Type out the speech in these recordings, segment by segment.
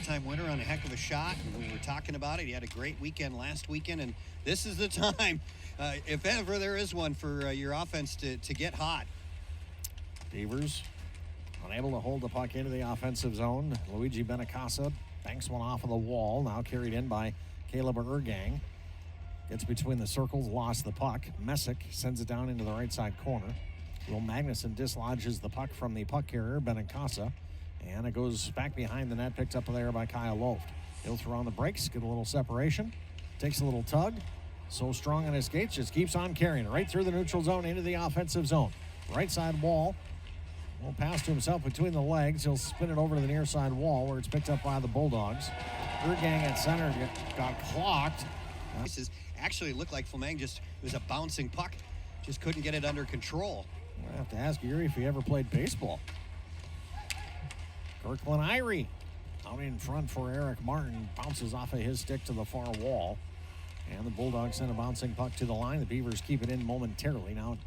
four-time winner on a heck of a shot, and we were talking about it. He had a great weekend last weekend, and this is the time, if ever there is one, for your offense to get hot. Beavers unable to hold the puck into the offensive zone. Luigi Benacasa banks one off of the wall, now carried in by Caleb Ergang. Gets between the circles, lost the puck. Messick sends it down into the right side corner. Will Magnuson dislodges the puck from the puck carrier, Benacasa. And it goes back behind the net, picked up there by Kyle Loft. He'll throw on the brakes, get a little separation, takes a little tug. So strong on his skates, just keeps on carrying it right through the neutral zone into the offensive zone. Right side wall. Will pass to himself between the legs. He'll spin it over to the near side wall where it's picked up by the Bulldogs. Ergang at center got clocked. This actually looked like Flameng it was a bouncing puck. Just couldn't get it under control. I have to ask Yuri if he ever played baseball. Kirkland Irie out in front for Eric Martin. Bounces off of his stick to the far wall. And the Bulldogs send a bouncing puck to the line. The Beavers keep it in momentarily. Now it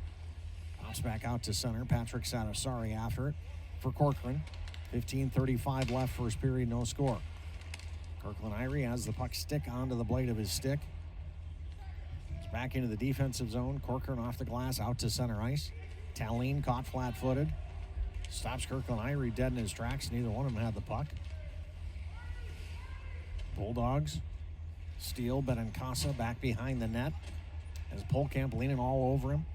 pops back out to center. Patrick Satasari after it for Corcoran. 15:35 left, first period, no score. Kirkland Irie has the puck stick onto the blade of his stick. It's back into the defensive zone. Corcoran off the glass, out to center ice. Tallene caught flat-footed. Stops Kirkland Irie dead in his tracks. Neither one of them had the puck. Bulldogs steal Benincasa back behind the net as Polkamp leaning all over him.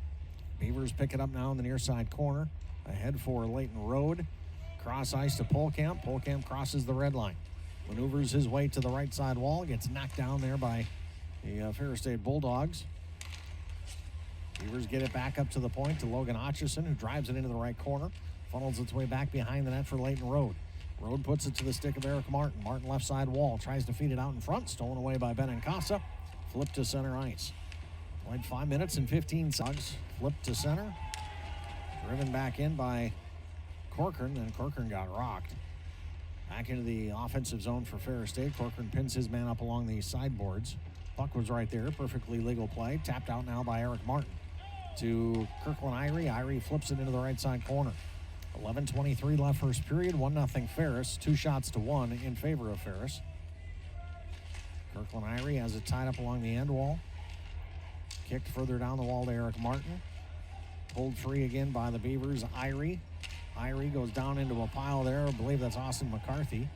Beavers pick it up now in the near side corner. Ahead for Lleyton Roed. Cross ice to Polkamp. Polkamp crosses the red line. Maneuvers his way to the right side wall. Gets knocked down there by the Ferris State Bulldogs. Beavers get it back up to the point to Logan Hutchison, who drives it into the right corner. Funnels its way back behind the net for Lleyton Roed. Roed puts it to the stick of Eric Martin. Martin left side wall. Tries to feed it out in front. Stolen away by Benincasa. Flipped to center ice. Played 5 minutes and 15 seconds. Flipped to center. Driven back in by Corcoran. Then Corcoran got rocked. Back into the offensive zone for Ferris State. Corcoran pins his man up along the sideboards. Puck was right there. Perfectly legal play. Tapped out now by Eric Martin. To Kirkland Irie. Irie flips it into the right side corner. 11:23 left first period. 1-0 Ferris. 2 shots to 1 in favor of Ferris. Kirkland Irie has it tied up along the end wall. Kicked further down the wall to Eric Martin. Pulled free again by the Beavers. Irie goes down into a pile there. I believe that's Austin McCarthy.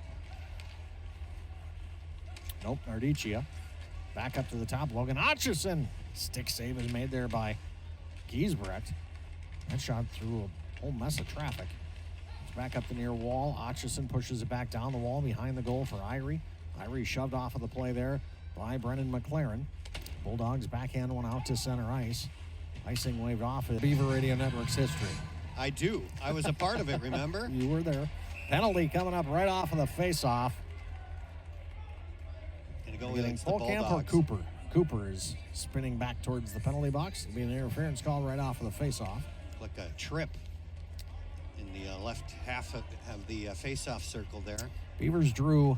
Nope, Nardicia. Back up to the top. Logan Hutchison. Stick save is made there by Giesbrecht. That shot through a whole mess of traffic. It's back up the near wall. Hutchison pushes it back down the wall behind the goal for Irie. Irie shoved off of the play there by Brennan McLaren. Bulldogs backhand one out to center ice. Icing waved off at Beaver Radio Network's history. I do. I was a part of it, remember? You were there. Penalty coming up right off of the face-off. Gonna go against the Polkamp Bulldogs. or Cooper? Cooper is spinning back towards the penalty box. It'll be an interference call right off of the face-off. Like a trip in the left half of the face-off circle there. Beavers drew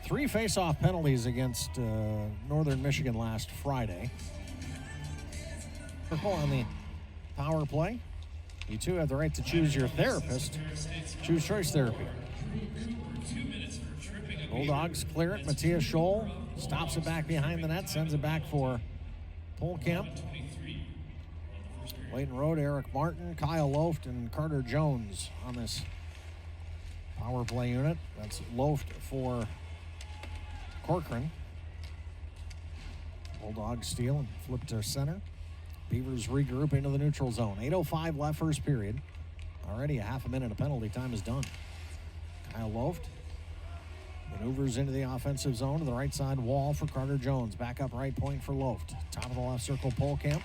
3 face-off penalties against Northern Michigan last Friday. On the power play, you too have the right to choose your therapist. Choose Choice Therapy. Bulldogs clear it. Matthias Scholl stops it back behind the net, sends it back for Polkamp. Lleyton Roed, Eric Martin, Kyle Loft, and Carter Jones on this power play unit. That's Loft for Corcoran. Bulldogs steal and flip to center. Beavers regroup into the neutral zone. 8:05 left first period. Already a half a minute of penalty time is done. Kyle Loft maneuvers into the offensive zone to the right side wall for Carter Jones. Back up right point for Loft. Top of the left circle, Polkamp.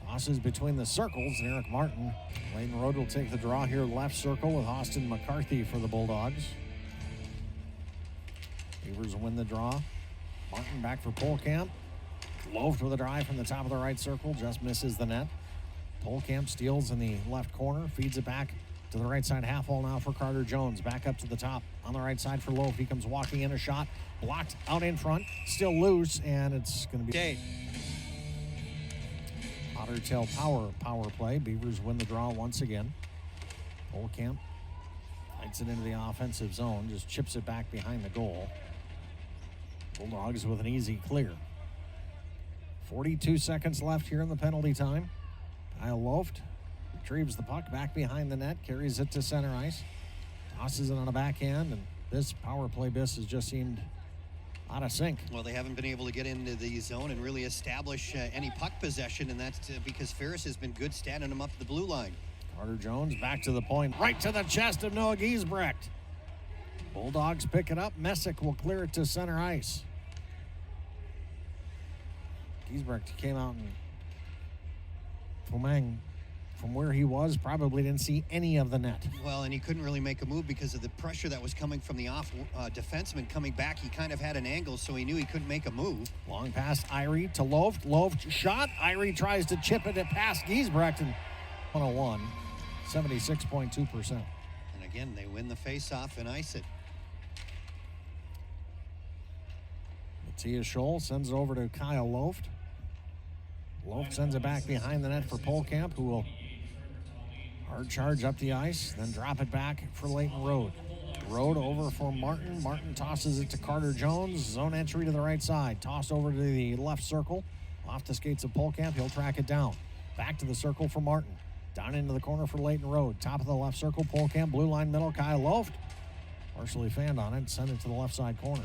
Tosses between the circles, and Eric Martin. Lleyton Roed will take the draw here left circle with Austin McCarthy for the Bulldogs. Beavers win the draw. Martin back for Polkamp. Loft with a drive from the top of the right circle, just misses the net. Polkamp steals in the left corner, feeds it back to the right side half wall now for Carter Jones. Back up to the top on the right side for Loft. He comes walking in, a shot blocked out in front, still loose, and it's going to be Otter Tail power play. Beavers win the draw once again. Polkamp Lights it into the offensive zone, just chips it back behind the goal. Bulldogs with an easy clear. 42 seconds left here in the penalty time. Kyle Loft retrieves the puck back behind the net, carries it to center ice, tosses it on a backhand, and this power play has just seemed out of sync. Well, they haven't been able to get into the zone and really establish any puck possession, and that's because Ferris has been good standing them up the blue line. Carter Jones back to the point, right to the chest of Noah Giesbrecht. Bulldogs pick it up. Messick will clear it to center ice. Giesbrecht came out and Fleming, from where he was, probably didn't see any of the net. Well, and he couldn't really make a move because of the pressure that was coming from the off defenseman coming back. He kind of had an angle, so he knew he couldn't make a move. Long pass, Irie to Loft. Loft shot. Irie tries to chip it past Giesbrecht, and 101, 76.2%. And again, they win the face-off and ice it. Matthias Scholl sends it over to Kyle Loft. Loft sends it back behind the net for Polkamp, who will hard charge up the ice, then drop it back for Lleyton Roed. Roed over for Martin. Martin tosses it to Carter Jones. Zone entry to the right side. Tossed over to the left circle. Off the skates of Polkamp. He'll track it down. Back to the circle for Martin. Down into the corner for Lleyton Roed. Top of the left circle, Polkamp. Blue line middle, Kyle Loft. Partially fanned on it. Send it to the left side corner.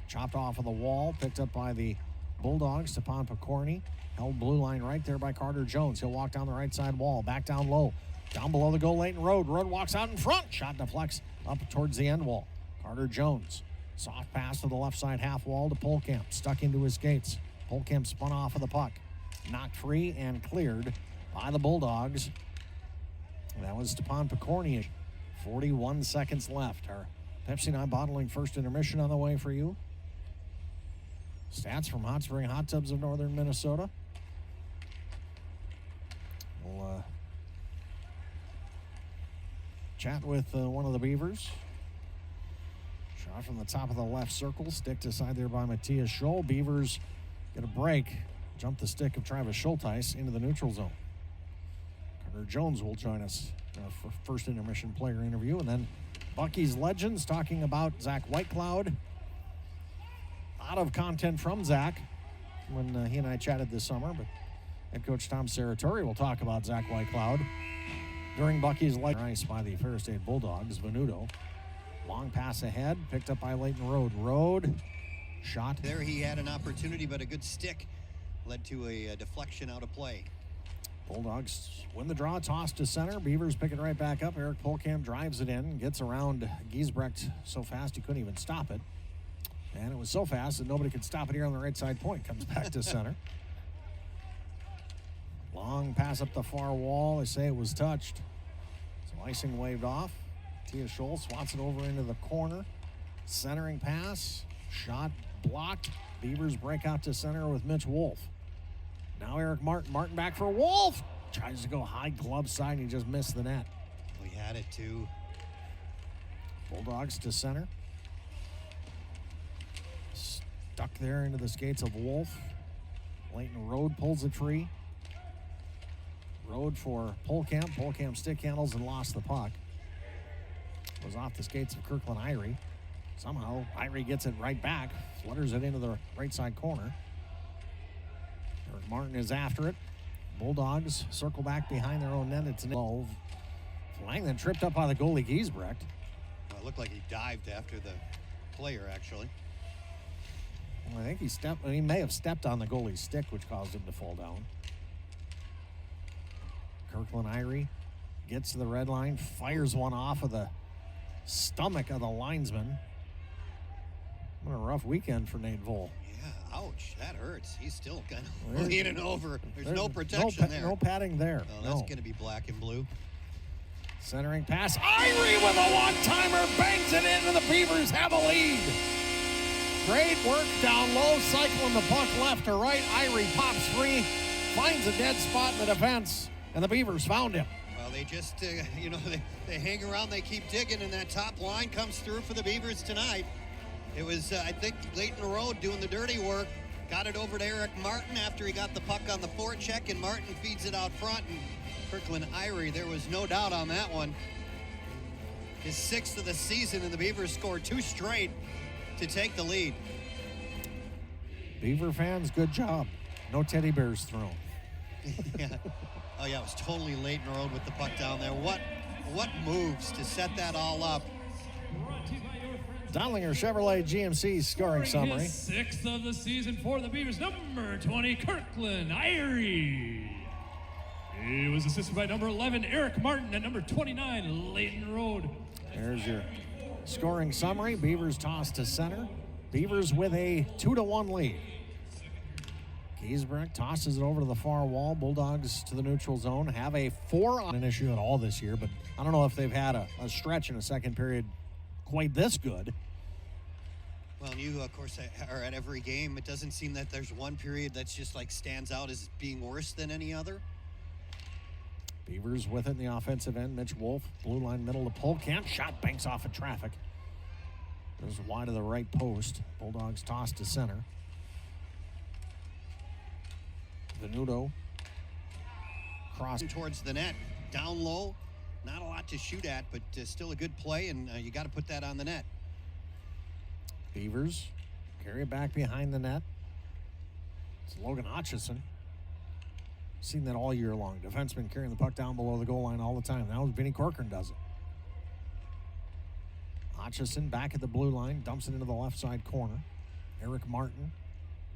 Chopped off of the wall. Picked up by the Bulldogs. Stepan Pokorny. Held blue line right there by Carter Jones. He'll walk down the right side wall. Back down low. Down below the goal, Lleyton Roed. Roed walks out in front. Shot deflects up towards the end wall. Carter Jones. Soft pass to the left side half wall to Polkamp. Stuck into his skates. Polkamp spun off of the puck. Knocked free and cleared by the Bulldogs. That was Stepan Pokorny. 41 seconds left. Our Pepsi 9 bottling first intermission on the way for you. Stats from Hot Spring Hot Tubs of Northern Minnesota. We'll chat with one of the Beavers. Shot from the top of the left circle. Stick aside there by Matthias Scholl. Beavers get a break. Jump the stick of Travis Schulteis into the neutral zone. Carter Jones will join us for first intermission player interview. And then Bucky's Legends talking about Zach Whitecloud. A lot of content from Zach when he and I chatted this summer, but head coach Tom Serratori will talk about Zach Whitecloud during Bucky's ice by the Ferris State Bulldogs. Venuto, long pass ahead, picked up by Lleyton Roed. Roed, shot. There he had an opportunity, but a good stick led to a deflection out of play. Bulldogs win the draw, toss to center. Beavers pick it right back up. Eric Polkamp drives it in, gets around Giesbrecht so fast he couldn't even stop it. And it was so fast that nobody could stop it here on the right side point. Comes back to center. Long pass up the far wall. They say it was touched. So icing waved off. Tia Scholl swats it over into the corner. Centering pass. Shot blocked. Beavers break out to center with Mitch Wolf. Now Eric Martin. Martin back for Wolf. Tries to go high glove side and he just missed the net. We had it too. Bulldogs to center. Stuck there into the skates of Wolf. Lleyton Roed pulls it free. Roed for Polkamp. Polkamp stick handles and lost the puck. Goes off the skates of Kirkland Irie. Somehow Irie gets it right back. Flutters it into the right side corner. Eric Martin is after it. Bulldogs circle back behind their own net. It's low. Flying then tripped up by the goalie Giesbrecht. Well, it looked like he dived after the player, actually. I think he may have stepped on the goalie's stick, which caused him to fall down. Kirkland Irie gets to the red line, fires one off of the stomach of the linesman. What a rough weekend for Nate Voll. Yeah, ouch, that hurts. He's still kind of leaning over. There's no protection there. No padding there. Oh, that's going to be black and blue. Centering pass. Irie with a one-timer, bangs it in, and the Beavers have a lead. Great work down low, cycling the puck left to right. Irie pops free, finds a dead spot in the defense, and the Beavers found him. Well, they just, they hang around, they keep digging, and that top line comes through for the Beavers tonight. It was, I think, Lleyton Roed doing the dirty work. Got it over to Eric Martin after he got the puck on the forecheck, and Martin feeds it out front. And Kirkland Irie, there was no doubt on that one. His 6th of the season, and the Beavers scored 2 straight to take the lead. Beaver fans, good job. No teddy bears thrown. Yeah. Oh, yeah, it was totally Lleyton Roed with the puck down there. What moves to set that all up. Dondlinger Chevrolet GMC scoring summary. His 6th of the season for the Beavers, number 20, Kirkland Irie. He was assisted by number 11, Eric Martin, and number 29, Lleyton Roed. There's your scoring summary. Beavers toss to center. Beavers with a 2-1 lead. Giesbrecht tosses it over to the far wall. Bulldogs to the neutral zone. Have a 4 on an issue at all this year, but I don't know if they've had a stretch in a second period quite this good. Well, and you, of course, are at every game. It doesn't seem that there's one period that's just like stands out as being worse than any other. Beavers with it in the offensive end. Mitch Wolf, blue line middle to Polkamp. Shot banks off of traffic. Goes wide of the right post. Bulldogs toss to center. Venuto. Cross Towards the net. Down low. Not a lot to shoot at, but still a good play, and you got to put that on the net. Beavers carry it back behind the net. It's Logan Hutchison. Seen that all year long. Defenseman carrying the puck down below the goal line all the time. Now Vinny Corcoran does it. Hutchison back at the blue line, dumps it into the left side corner. Eric Martin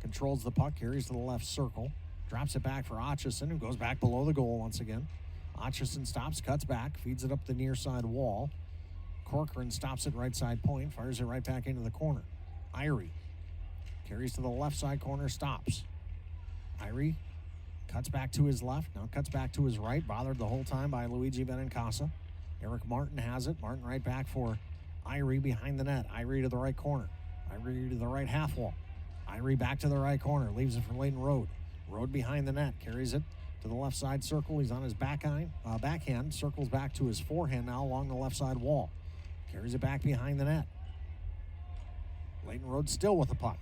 controls the puck, carries to the left circle, drops it back for Hutchison, who goes back below the goal once again. Hutchison stops, cuts back, feeds it up the near side wall. Corcoran stops at right side point, fires it right back into the corner. Irie carries to the left side corner, stops. Irie cuts back to his left, now cuts back to his right, bothered the whole time by Luigi Benincasa. Eric Martin has it. Martin right back for Irie behind the net. Irie to the right corner. Irie to the right half wall. Irie back to the right corner. Leaves it for Lleyton Roed. Roed behind the net. Carries it to the left side circle. He's on his backhand. Circles back to his forehand now along the left side wall. Carries it back behind the net. Lleyton Roed still with the puck.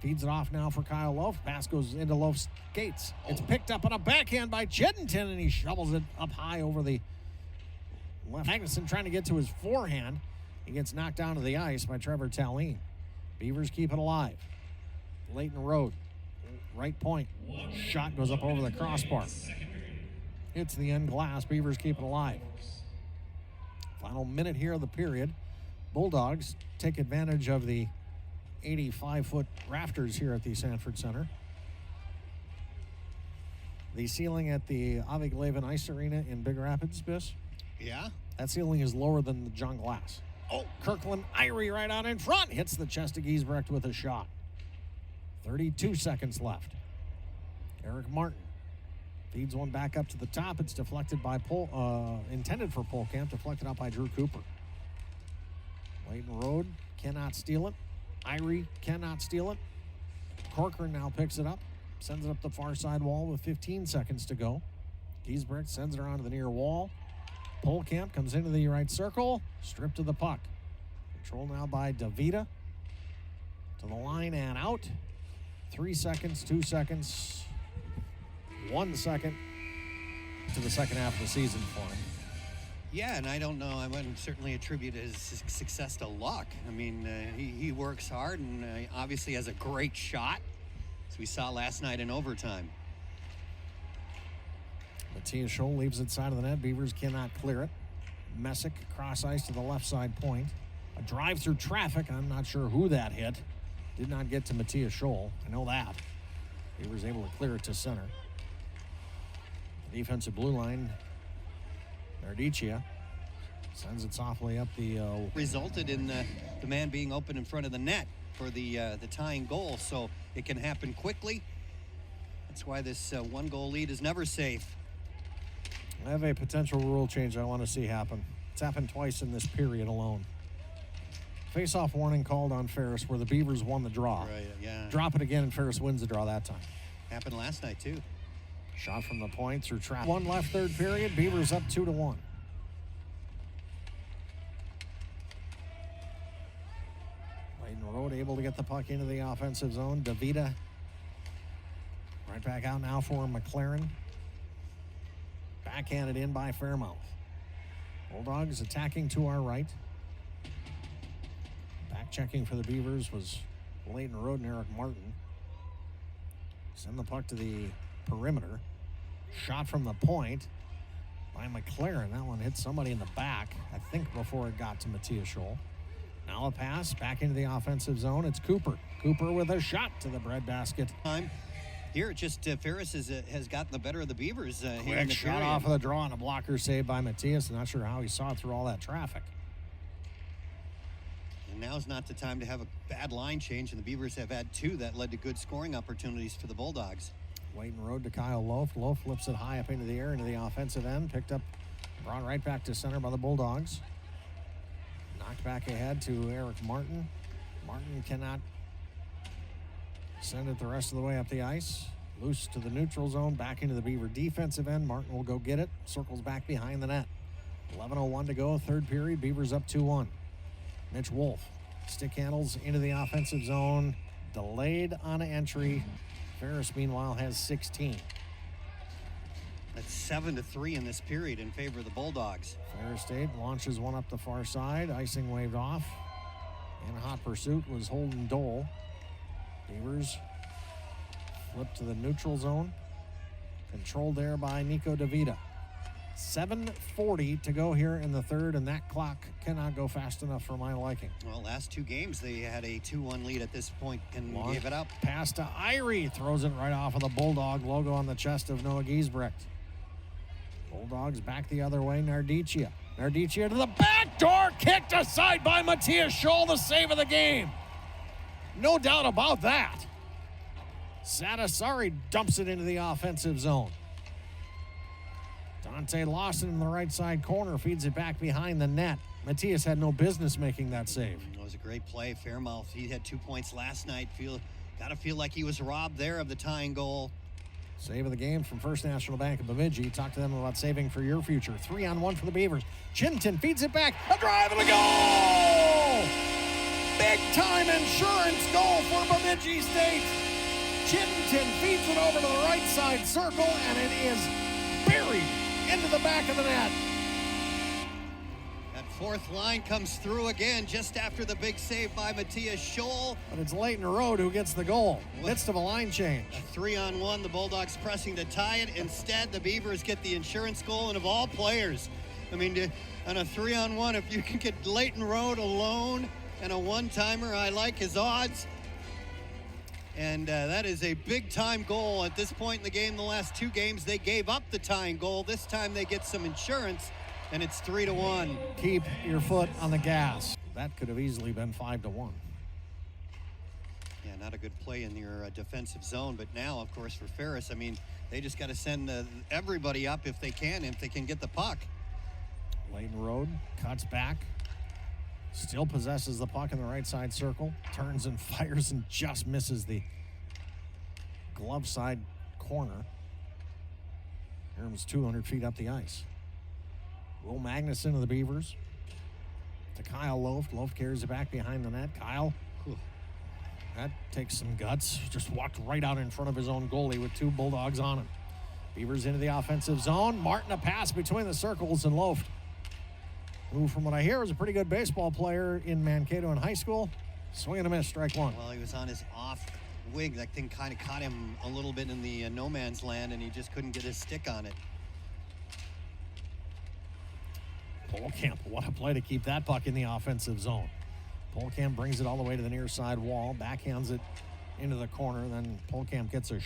Feeds it off now for Kyle Loaf. Pass goes into Loaf's skates. It's picked up on a backhand by Cheddington, and he shovels it up high over the left. Magnuson trying to get to his forehand. He gets knocked down to the ice by Trevor Tallene. Beavers keep it alive. Lleyton Roed, right point. Shot goes up over the crossbar. Hits the end glass. Beavers keep it alive. Final minute here of the period. Bulldogs take advantage of the 85-foot rafters here at the Sanford Center. The ceiling at the Avig Levin Ice Arena in Big Rapids, Biss. Yeah? That ceiling is lower than the John Glass. Oh, Kirkland Irie right out in front. Hits the chest of Giesbrecht with a shot. 32 seconds left. Eric Martin feeds one back up to the top. It's deflected by intended for Polkamp, deflected out by Drew Cooper. Lleyton Roed cannot steal it. Irie cannot steal it. Corcoran now picks it up, sends it up the far side wall with 15 seconds to go. Giesbrecht sends it around to the near wall. Polkamp comes into the right circle, stripped of the puck. Control now by Davida. To the line and out. 3 seconds, 2 seconds, 1 second to the second half of the season for him. Yeah, and I don't know. I wouldn't certainly attribute his success to luck. I mean, he works hard and obviously has a great shot, as we saw last night in overtime. Matthias Scholl leaves it side of the net. Beavers cannot clear it. Messick cross ice to the left side point. A drive through traffic. I'm not sure who that hit. Did not get to Matthias Scholl. I know that. Beavers able to clear it to center. The defensive blue line. Nardicia sends it softly up the... Resulted in the man being open in front of the net for the tying goal, so it can happen quickly. That's why this one-goal lead is never safe. I have a potential rule change I want to see happen. It's happened twice in this period alone. Face-off warning called on Ferris where the Beavers won the draw. Right, yeah. Drop it again and Ferris wins the draw that time. Happened last night, too. Shot from the point through trap. One left third period. Beavers up 2-1. Lleyton Roed able to get the puck into the offensive zone. Davida right back out now for McLaren. Backhanded in by Fairmouth. Bulldogs attacking to our right. Back checking for the Beavers was Lleyton Roed and Eric Martin. Send the puck to the perimeter. Shot from the point by McLaren. That one hit somebody in the back, I think, before it got to Matthias Scholl. Now a pass back into the offensive zone. It's Cooper. Cooper with a shot to the breadbasket. Here, just Ferris has gotten the better of the Beavers here in Quick the shot period. off of the draw and a blocker saved by Matthias. Not sure how he saw through all that traffic. And now's not the time to have a bad line change, and the Beavers have had two that led to good scoring opportunities for the Bulldogs. Lleyton Roed to Kyle Loaf. Loaf flips it high up into the air, into the offensive end. Picked up, brought right back to center by the Bulldogs. Knocked back ahead to Eric Martin. Martin cannot send it the rest of the way up the ice. Loose to the neutral zone, back into the Beaver defensive end. Martin will go get it. Circles back behind the net. 11:01 to go, third period. Beavers up 2-1. Mitch Wolf. Stick handles into the offensive zone. Delayed on entry. Ferris, meanwhile, has 16. That's 7-3 in this period in favor of the Bulldogs. Ferris State launches one up the far side. Icing waved off. In hot pursuit was Holden Dole. Beavers flip to the neutral zone. Controlled there by Nico DeVita. 7:40 to go here in the third, and that clock cannot go fast enough for my liking. Well, last two games, they had a 2-1 lead at this point and Long gave it up. Pass to Irie. Throws it right off of the Bulldog logo on the chest of Noah Giesbrecht. Bulldogs back the other way. Nardicia. Nardicia to the back door. Kicked aside by Matthias Scholl. The save of the game. No doubt about that. Sadasari dumps it into the offensive zone. Dante Lawson in the right side corner feeds it back behind the net. Matthias had no business making that save. It was a great play. Fairmouth, he had 2 points last night. Got to feel like he was robbed there of the tying goal. Save of the game from First National Bank of Bemidji. Talk to them about saving for your future. 3-on-1 for the Beavers. Chinton feeds it back. A drive and a goal! Big time insurance goal for Bemidji State. Chinton feeds it over to the right side circle, and it is buried into the back of the net. That fourth line comes through again just after the big save by Matthias Scholl. But it's Lleyton Roed who gets the goal. Midst of a line change. A 3-on-1, the Bulldogs pressing to tie it. Instead, the Beavers get the insurance goal, and of all players, I mean, on a 3-on-1, if you can get Lleyton Roed alone and a one-timer, I like his odds. And that is a big-time goal at this point in the game. The last two games, they gave up the tying goal. This time they get some insurance, and it's 3-1. Keep your foot on the gas. That could have easily been 5-1. Yeah, not a good play in your defensive zone. But now, of course, for Ferris, I mean, they just got to send everybody up if they can get the puck. Lleyton Roed cuts back. Still possesses the puck in the right side circle. Turns and fires and just misses the glove side corner. Herm's 200 feet up the ice. Will Magnuson of the Beavers to Kyle Loaf. Loaf carries it back behind the net. Kyle, that takes some guts. Just walked right out in front of his own goalie with two Bulldogs on him. Beavers into the offensive zone. Martin a pass between the circles and Loaf, who, from what I hear, was a pretty good baseball player in Mankato in high school. Swing and a miss, strike one. Well, he was on his off wing. That thing kind of caught him a little bit in the no man's land, and he just couldn't get his stick on it. Polkamp, what a play to keep that puck in the offensive zone. Polkamp brings it all the way to the near side wall, backhands it into the corner, then Polkamp gets a